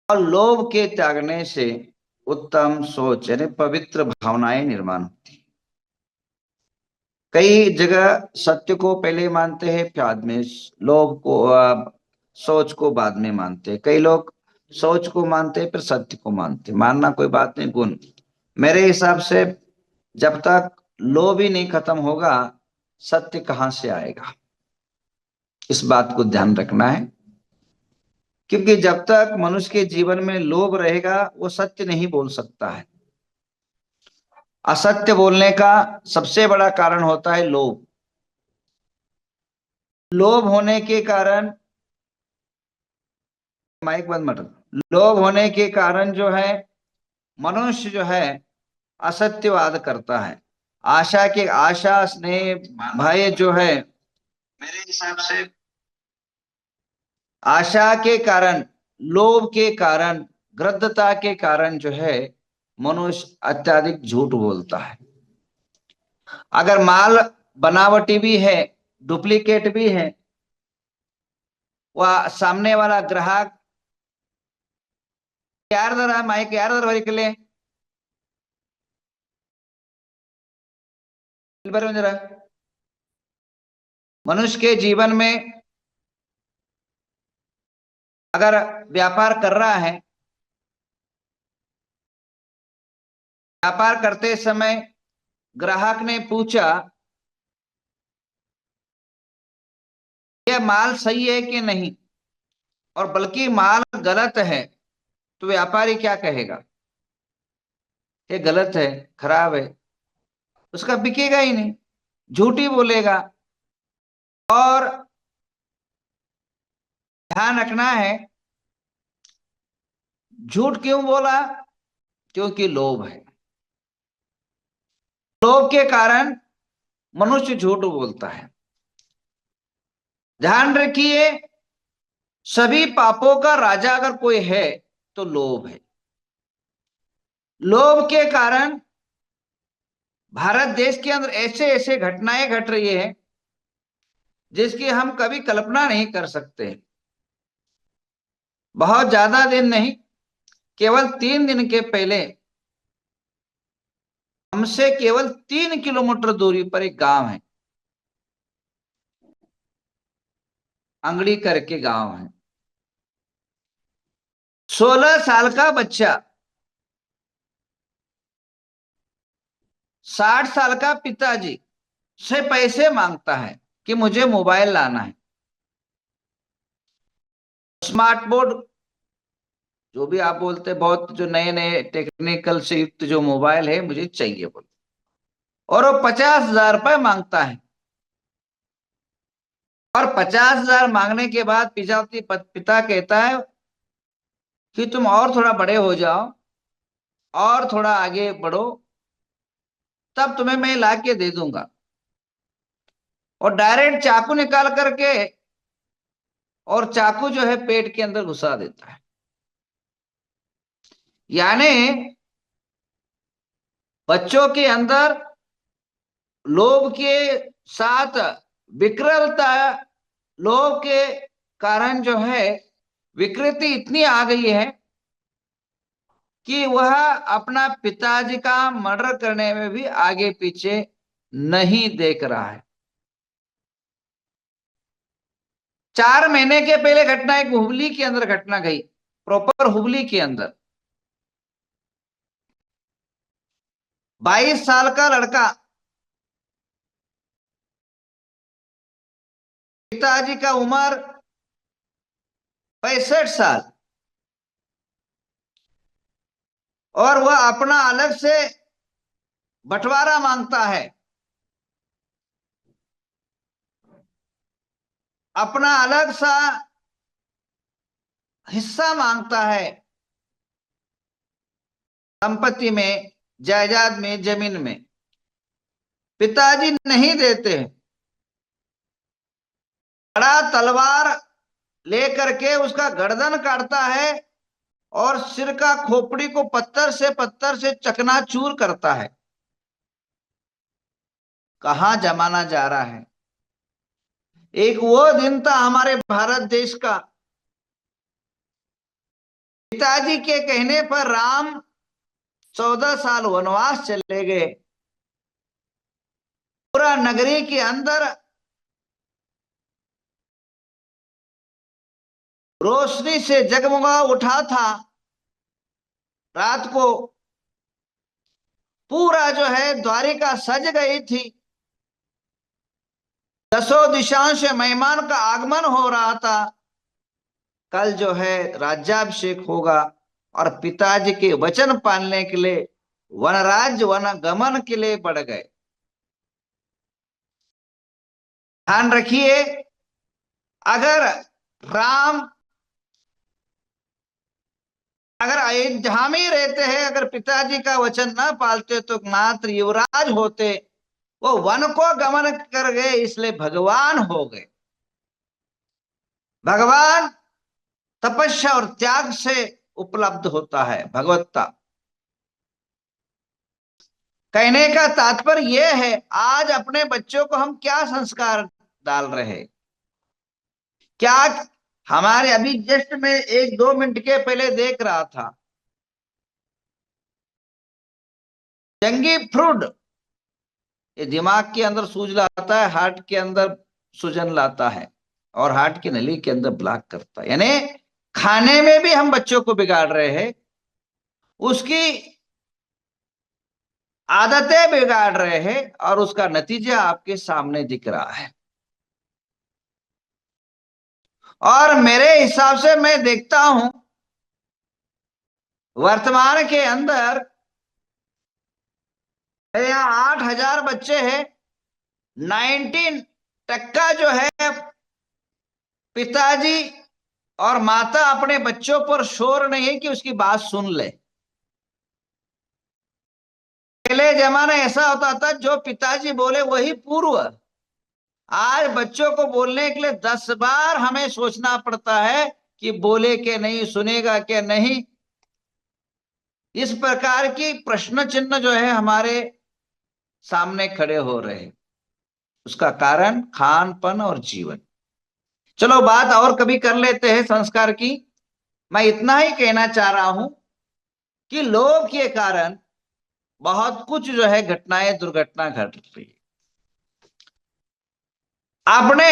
और लोभ के त्यागने से उत्तम सोच यानी पवित्र भावनाएं निर्माण होती हैं। कई जगह सत्य को पहले मानते हैं, फिर बाद में लोभ को सोच को बाद में मानते हैं। कई लोग सोच को मानते हैं फिर सत्य को मानते हैं। मानना कोई बात नहीं, गुण। मेरे हिसाब से जब तक लोभ ही नहीं खत्म होगा, सत्य कहां से आएगा, इस बात को ध्यान रखना है। क्योंकि जब तक मनुष्य के जीवन में लोभ रहेगा, वो सत्य नहीं बोल सकता है। असत्य बोलने का सबसे बड़ा कारण होता है लोभ। लोभ होने के कारण, माइक बंद मत। लोभ होने के कारण जो है, मनुष्य जो है असत्यवाद करता है। आशा स्नेह भय जो है, मेरे हिसाब से आशा के कारण, लोभ के कारण, गृद्धता के कारण जो है मनुष्य अत्यधिक झूठ बोलता है। अगर माल बनावटी भी है, डुप्लीकेट भी है, वह सामने वाला ग्राहक, यार जरा माइक यार जरा के जरा, मनुष्य के जीवन में अगर व्यापार कर रहा है, व्यापार करते समय ग्राहक ने पूछा यह माल सही है कि नहीं, और बल्कि माल गलत है, तो व्यापारी क्या कहेगा? ये गलत है, खराब है, उसका बिकेगा ही नहीं, झूठ ही बोलेगा। और ध्यान रखना है, झूठ क्यों बोला? क्योंकि लोभ है। लोभ के कारण मनुष्य झूठ बोलता है। ध्यान रखिए, सभी पापों का राजा अगर कोई है तो लोभ है। लोभ के कारण भारत देश के अंदर ऐसे ऐसे घटनाएं घट रही है जिसकी हम कभी कल्पना नहीं कर सकते। बहुत ज्यादा दिन नहीं, केवल 3 दिन के पहले हमसे केवल 3 किलोमीटर दूरी पर एक गांव है, अंगड़ी करके गांव है। 16 साल का बच्चा 60 साल का पिताजी से पैसे मांगता है कि मुझे मोबाइल लाना है, स्मार्ट बोर्ड, जो भी आप बोलते हैं, बहुत जो नए नए टेक्निकल से युक्त जो मोबाइल है मुझे चाहिए बोल। और वो 50,000 रुपये मांगता है। और 50,000 मांगने के बाद पिता कहता है कि तुम और थोड़ा बड़े हो जाओ और थोड़ा आगे बढ़ो, तब तुम्हें मैं ला के दे दूंगा। और डायरेक्ट चाकू निकाल करके, और चाकू जो है पेट के अंदर घुसा देता है। यानी बच्चों के अंदर लोभ के साथ विकृलता, लोभ के कारण जो है विकृति इतनी आ गई है कि वह अपना पिताजी का मर्डर करने में भी आगे पीछे नहीं देख रहा है। 4 महीने के पहले घटना एक हुबली के अंदर घटना गई, प्रॉपर हुबली के अंदर 22 साल का लड़का, पिताजी का उम्र 65 साल, और वह अपना अलग से बंटवारा मांगता है, अपना अलग सा हिस्सा मांगता है संपत्ति में, जायदाद में, जमीन में। पिताजी नहीं देते, बड़ा तलवार लेकर के उसका गर्दन काटता है और सिर का खोपड़ी को पत्थर से चकनाचूर करता है। कहां जमाना जा रहा है। एक वो दिन था हमारे भारत देश का, पिताजी के कहने पर राम 14 साल वनवास चले गए। पूरा नगरी के अंदर रोशनी से जगमगा उठा था। रात को पूरा जो है द्वारिका सज गई थी। दसों दिशाओं से मेहमान का आगमन हो रहा था। कल जो है राज्याभिषेक होगा और पिताजी के वचन पालने के लिए वनराज्य वन गमन के लिए बढ़ गए। ध्यान रखिए, अगर राम अगर अयोध्या में ही रहते हैं, अगर पिताजी का वचन ना पालते तो मात्र युवराज होते। वो वन को गमन कर गए, इसलिए भगवान हो गए। भगवान तपस्या और त्याग से उपलब्ध होता है भगवत्ता। कहने का तात्पर्य यह है, आज अपने बच्चों को हम क्या संस्कार डाल रहे हैं? क्या हमारे अभी जस्ट में 1-2 मिनट के पहले देख रहा था, जंगी फ्रूट ये दिमाग के अंदर सूज लाता है, हार्ट के अंदर सूजन लाता है और हार्ट की नली के अंदर ब्लॉक करता है। यानी खाने में भी हम बच्चों को बिगाड़ रहे हैं, उसकी आदतें बिगाड़ रहे हैं और उसका नतीजा आपके सामने दिख रहा है। और मेरे हिसाब से मैं देखता हूं वर्तमान के अंदर यहाँ 8,000 बच्चे हैं, 19% जो है पिताजी और माता अपने बच्चों पर शोर नहीं है कि उसकी बात सुन ले। पहले जमाना ऐसा होता था, जो पिताजी बोले वही पूर्व। आज बच्चों को बोलने के लिए 10 बार हमें सोचना पड़ता है कि बोले कि नहीं, सुनेगा कि नहीं। इस प्रकार की प्रश्न चिन्ह जो है हमारे सामने खड़े हो रहे हैं। उसका कारण खान पान और जीवन। चलो बात और कभी कर लेते हैं संस्कार की। मैं इतना ही कहना चाह रहा हूं कि लोभ के कारण बहुत कुछ जो है घटनाएं दुर्घटना घट रही है। आपने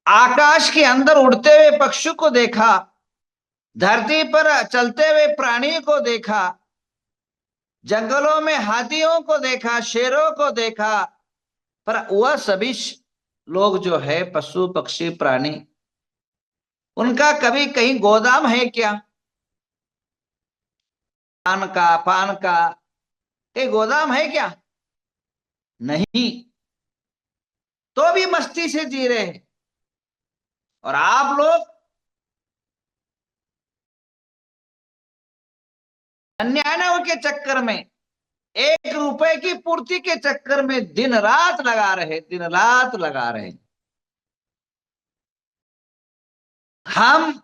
आकाश के अंदर उड़ते हुए पक्षी को देखा, धरती पर चलते हुए प्राणी को देखा, जंगलों में हाथियों को देखा, शेरों को देखा, पर वह सभी लोग जो है पशु पक्षी प्राणी, उनका कभी कहीं गोदाम है क्या? पान का एक गोदाम है क्या? नहीं। तो भी मस्ती से जी रहे हैं। और आप लोग अन्याय के चक्कर में, 1 रुपए की पूर्ति के चक्कर में दिन रात लगा रहे, दिन रात लगा रहे। हम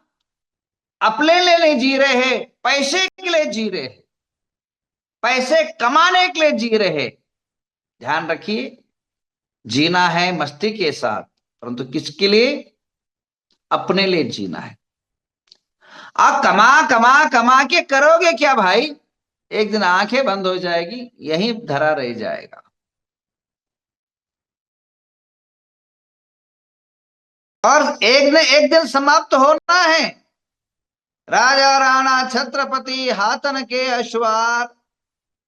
अपने लिए नहीं जी रहे हैं, पैसे के लिए जी रहे हैं, पैसे कमाने के लिए जी रहे हैं। ध्यान रखिए, जीना है मस्ती के साथ, परंतु किसके लिए? अपने लिए जीना है। आप कमा कमा कमा के करोगे क्या भाई? एक दिन आंखें बंद हो जाएगी, यही धरा रह जाएगा। और एक दिन समाप्त होना है। राजा राणा छत्रपति हाथन के अश्वार,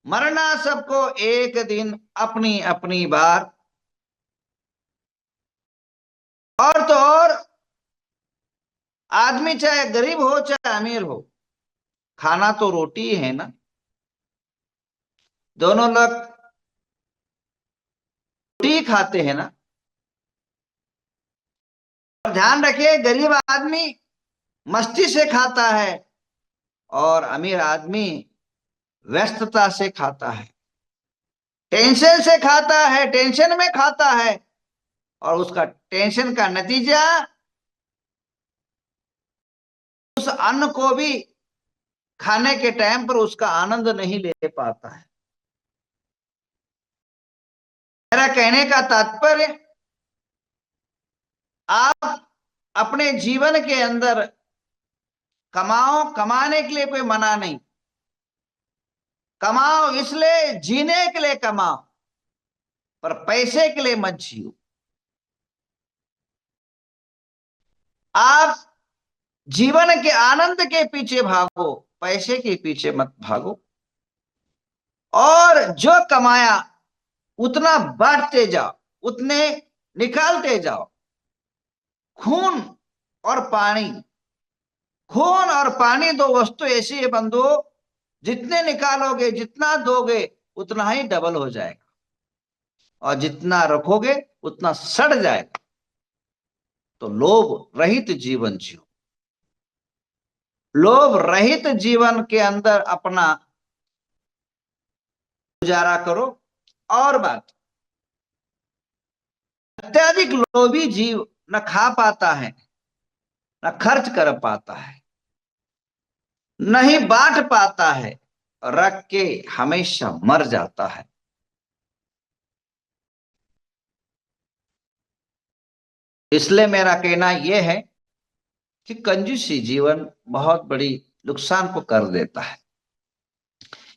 मरना सबको एक दिन अपनी अपनी बार। और तो और आदमी चाहे गरीब हो चाहे अमीर हो, खाना तो रोटी ही है ना। दोनों लोग रोटी खाते हैं ना। और ध्यान रखिए, गरीब आदमी मस्ती से खाता है और अमीर आदमी व्यस्तता से खाता है, टेंशन से खाता है, टेंशन में खाता है। और उसका टेंशन का नतीजा उस अन्न को भी खाने के टाइम पर उसका आनंद नहीं ले पाता है। मेरा कहने का तात्पर्य, आप अपने जीवन के अंदर कमाओ, कमाने के लिए कोई मना नहीं, कमाओ इसलिए जीने के लिए कमाओ, पर पैसे के लिए मत जियो। आप जीवन के आनंद के पीछे भागो, पैसे के पीछे मत भागो। और जो कमाया उतना बांटते जाओ, उतने निकालते जाओ। खून और पानी, खून और पानी दो वस्तु ऐसी है बंधु, जितने निकालोगे, जितना दोगे, उतना ही डबल हो जाएगा, और जितना रखोगे उतना सड़ जाएगा। तो लोभ रहित जीवन जियो, लोभ रहित जीवन के अंदर अपना गुजारा करो। और बात, अत्यधिक लोभी जीव न खा पाता है, न खर्च कर पाता है, नहीं बांट पाता है, रख के हमेशा मर जाता है। इसलिए मेरा कहना यह है कि कंजूसी जीवन बहुत बड़ी नुकसान को कर देता है।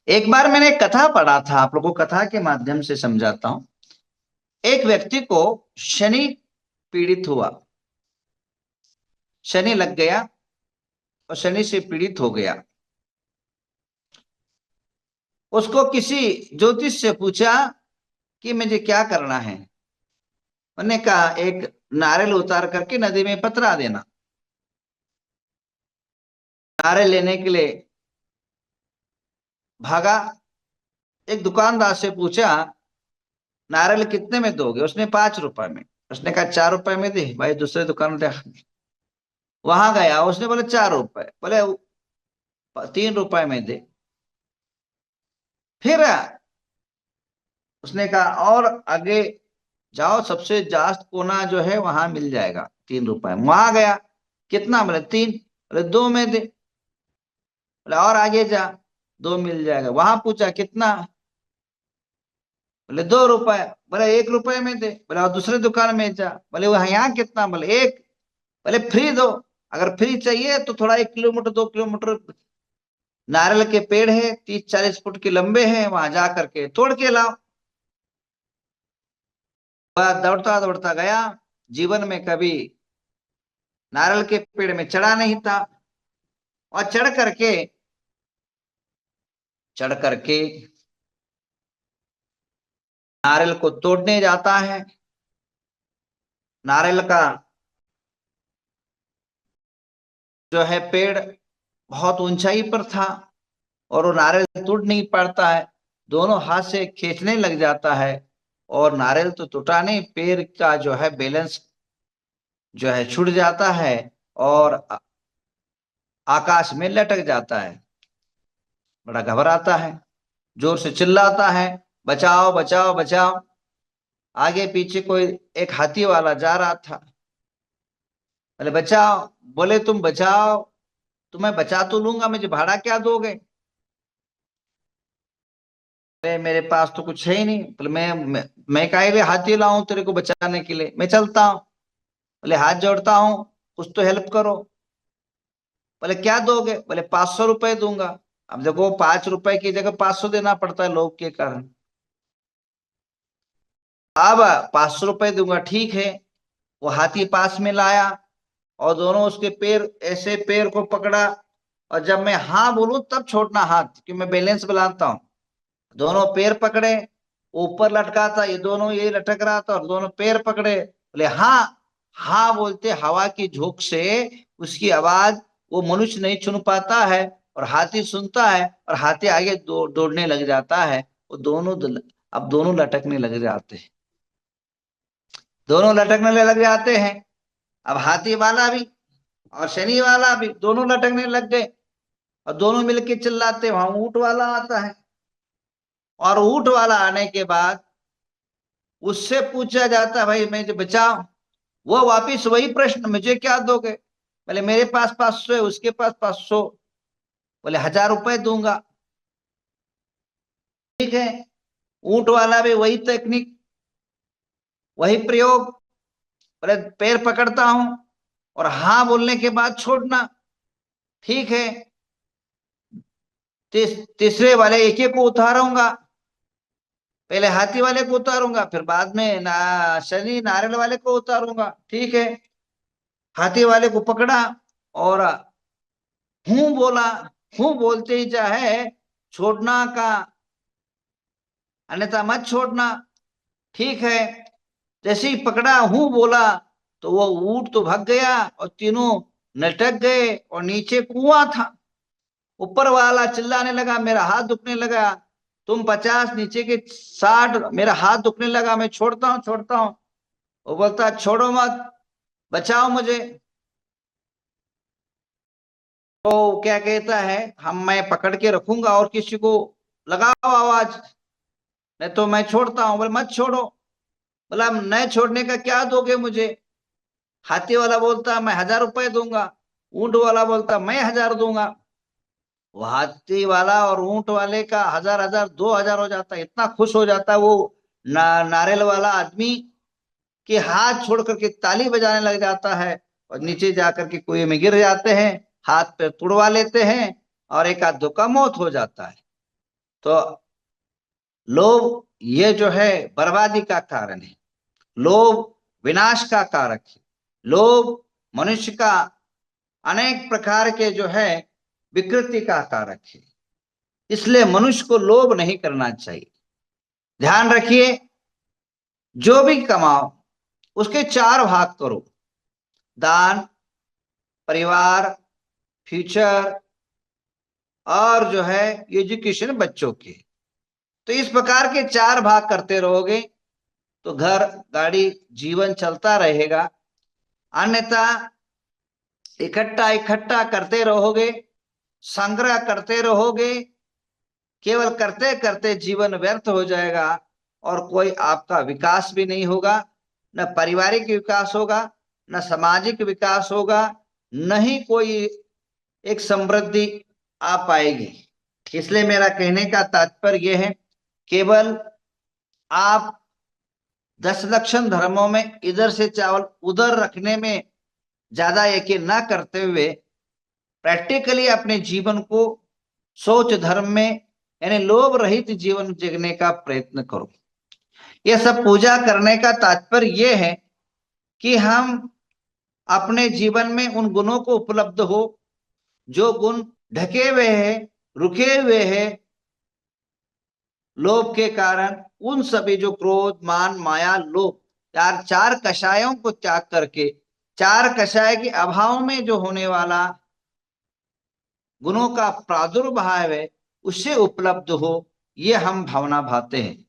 एक बार मैंने एक कथा पढ़ा था, आप लोगों को कथा के माध्यम से समझाता हूं। एक व्यक्ति को शनि पीड़ित हुआ, शनि लग गया और शनि से पीड़ित हो गया। उसको किसी ज्योतिष से पूछा कि मुझे क्या करना है। उन्होंने कहा एक नारियल उतार करके नदी में पतरा देना। नारियल लेने के लिए भागा, एक दुकानदार से पूछा नारियल कितने में दोगे। उसने 5 रुपए में। उसने कहा 4 रुपए में दे भाई। दूसरे दुकानदार वहां गया, उसने बोले 4 रुपए, बोले 3 रुपए में दे। फिर उसने कहा और आगे जाओ, सबसे जास्त कोना जो है वहां मिल जाएगा 3 रुपए में। वहां गया, कितना, बोले 3, बोले 2 में दे। बोले और आगे जा, 2 मिल जाएगा। वहां पूछा कितना, बोले 2 रुपए। बोले 1 रुपए में दे। बोले और दूसरे दुकान में जा। बोले वहां यहाँ कितना, बोले 1। बोले फ्री दो। अगर फ्री चाहिए तो थोड़ा 1 किलोमीटर 2 किलोमीटर नारियल के पेड़ है, 30-40 फुट के लंबे हैं, वहां जा करके तोड़ के लाओ। वह दौड़ता दौड़ता गया, जीवन में कभी नारियल के पेड़ में चढ़ा नहीं था, और चढ़ करके नारियल को तोड़ने जाता है। नारियल का जो है पेड़ बहुत ऊंचाई पर था, और वो नारियल टूट नहीं पाता है। दोनों हाथ से खींचने लग जाता है, और नारियल तो टूटा नहीं, पेड़ का जो है बैलेंस जो है छूट जाता है, और आकाश में लटक जाता है। बड़ा घबराता है, जोर से चिल्लाता है, बचाओ बचाओ बचाओ। आगे पीछे कोई एक हाथी वाला जा रहा था। बोले बचाओ। बोले तुम बचाओ, तुम्हें बचा तो लूंगा, मुझे भाड़ा क्या दोगे। मेरे पास तो कुछ है ही नहीं। बोले मैं काहे लिए हाथी लाऊं तेरे को बचाने के लिए, मैं चलता हूँ। बोले हाथ जोड़ता हूँ, कुछ तो हेल्प करो। बोले क्या दोगे। बोले 500 रुपए दूंगा। अब देखो 5 रुपए की जगह 500 देना पड़ता है लोग के कारण। अब 500 रुपए दूंगा, ठीक है। वो हाथी पास में लाया, और दोनों उसके पैर, ऐसे पैर को पकड़ा, और जब मैं हाँ बोलूं तब छोड़ना हाथ, कि मैं बैलेंस बनाता हूँ। दोनों पैर पकड़े, ऊपर लटका था, ये दोनों ये लटक रहा था, और दोनों पैर पकड़े। बोले हाँ। हाँ बोलते हवा की झोंक से उसकी आवाज वो मनुष्य नहीं सुन पाता है, और हाथी सुनता है, और हाथी आगे दौड़ने लग जाता है। वो दोनों अब दोनों लटकने लग जाते हैं, दोनों लटकने लग जाते हैं। अब हाथी वाला भी और शनि वाला भी दोनों लटकने लग गए, और दोनों मिलके चिल्लाते। वहां ऊंट वाला आता है, और ऊंट वाला आने के बाद उससे पूछा जाता है भाई मुझे बचाओ। वो वापिस वही प्रश्न, मुझे क्या दोगे। बोले मेरे पास 500 है, उसके पास 500। बोले 1000 रुपए दूंगा। ठीक है, ऊंट वाला भी वही टेक्निक, वही प्रयोग। बोले पैर पकड़ता हूं, और हाँ बोलने के बाद छोड़ना। ठीक है, तीसरे वाले एक एक को उतारूंगा, पहले हाथी वाले को उतारूंगा, फिर बाद में शनि नारियल वाले को उतारूंगा। ठीक है, हाथी वाले को पकड़ा और हूं बोला, हूं बोलते ही चाहे छोड़ना का, अन्यथा मत छोड़ना। ठीक है, जैसे ही पकड़ा हूं बोला तो वो ऊंट तो भाग गया और तीनों लटक गए और नीचे कुआं था। ऊपर वाला चिल्लाने लगा, मेरा हाथ दुखने लगा, तुम 50 नीचे के 60, मेरा हाथ दुखने लगा, मैं छोड़ता हूं छोड़ता हूं। वो बोलता छोड़ो मत, बचाओ मुझे। तो क्या कहता है, मैं पकड़ के रखूंगा और किसी को लगाओ आवाज, नहीं तो मैं छोड़ता हूं। बोले मत छोड़ो। बोला नहीं छोड़ने का क्या दोगे मुझे? हाथी वाला बोलता मैं 1000 रुपए दूंगा, ऊंट वाला बोलता मैं 1000 दूंगा। वो हाथी वाला और ऊंट वाले का 1000 1000 2000 हो जाता है। इतना खुश हो जाता है वो नारियल वाला आदमी कि हाथ छोड़ करके ताली बजाने लग जाता है और नीचे जाकर के कुएं में गिर जाते हैं, हाथ पे तुड़वा लेते हैं और एक आध दो का मौत हो जाता है। तो लोभ ये जो है बर्बादी का कारण है, लोभ विनाश का कारक है, लोभ मनुष्य का अनेक प्रकार के जो है विकृति का कारक है। इसलिए मनुष्य को लोभ नहीं करना चाहिए। ध्यान रखिए, जो भी कमाओ उसके 4 भाग करो, दान, परिवार, फ्यूचर और जो है एजुकेशन बच्चों के। तो इस प्रकार के 4 भाग करते रहोगे तो घर गाड़ी जीवन चलता रहेगा। अन्यथा इकट्ठा इकट्ठा करते रहोगे, संग्रह करते रहोगे, केवल करते करते जीवन व्यर्थ हो जाएगा और कोई आपका विकास भी नहीं होगा, न पारिवारिक विकास होगा, न सामाजिक विकास होगा, न ही कोई एक समृद्धि आ पाएगी। इसलिए मेरा कहने का तात्पर्य यह है, केवल आप 10 लक्षण धर्मों में इधर से चावल उधर रखने में ज्यादा यकीन ना करते हुए प्रैक्टिकली अपने जीवन को सोच धर्म में यानी लोभ रहित जीवन जीने का प्रयत्न करो। यह सब पूजा करने का तात्पर्य यह है कि हम अपने जीवन में उन गुणों को उपलब्ध हो जो गुण ढके हुए हैं, रुके हुए हैं लोभ के कारण। उन सभी जो क्रोध मान माया लोभ, यार 4 कषायों को त्याग करके 4 कषाय के अभाव में जो होने वाला गुणों का प्रादुर्भाव है उससे उपलब्ध हो, ये हम भावना भाते हैं।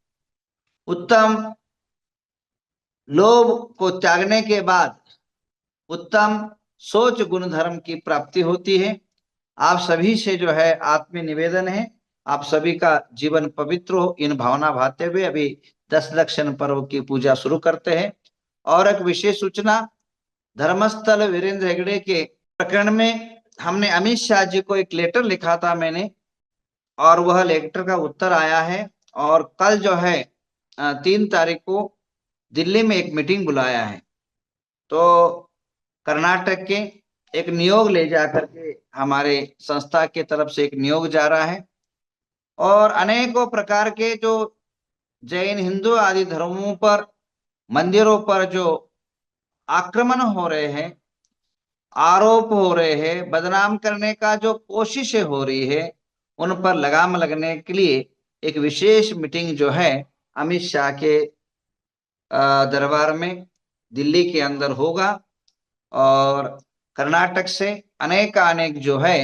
उत्तम लोभ को त्यागने के बाद उत्तम सोच गुण धर्म की प्राप्ति होती है। आप सभी से जो है आत्मीय निवेदन है, आप सभी का जीवन पवित्र हो, इन भावना भाते हुए अभी 10 लक्षण पर्व की पूजा शुरू करते हैं। और एक विशेष सूचना, धर्मस्थल वीरेंद्र हेगड़े के प्रकरण में हमने अमित शाह जी को एक लेटर लिखा था मैंने, और वह लेटर का उत्तर आया है। और कल जो है 3 तारीख को दिल्ली में एक मीटिंग बुलाया है। तो कर्नाटक के एक नियोग ले जाकर के हमारे संस्था के तरफ से एक नियोग जा रहा है और अनेकों प्रकार के जो जैन हिंदू आदि धर्मों पर मंदिरों पर जो आक्रमण हो रहे हैं, आरोप हो रहे हैं, बदनाम करने का जो कोशिशें हो रही है, उन पर लगाम लगने के लिए एक विशेष मीटिंग जो है अमित शाह के दरबार में दिल्ली के अंदर होगा। और कर्नाटक से अनेक जो है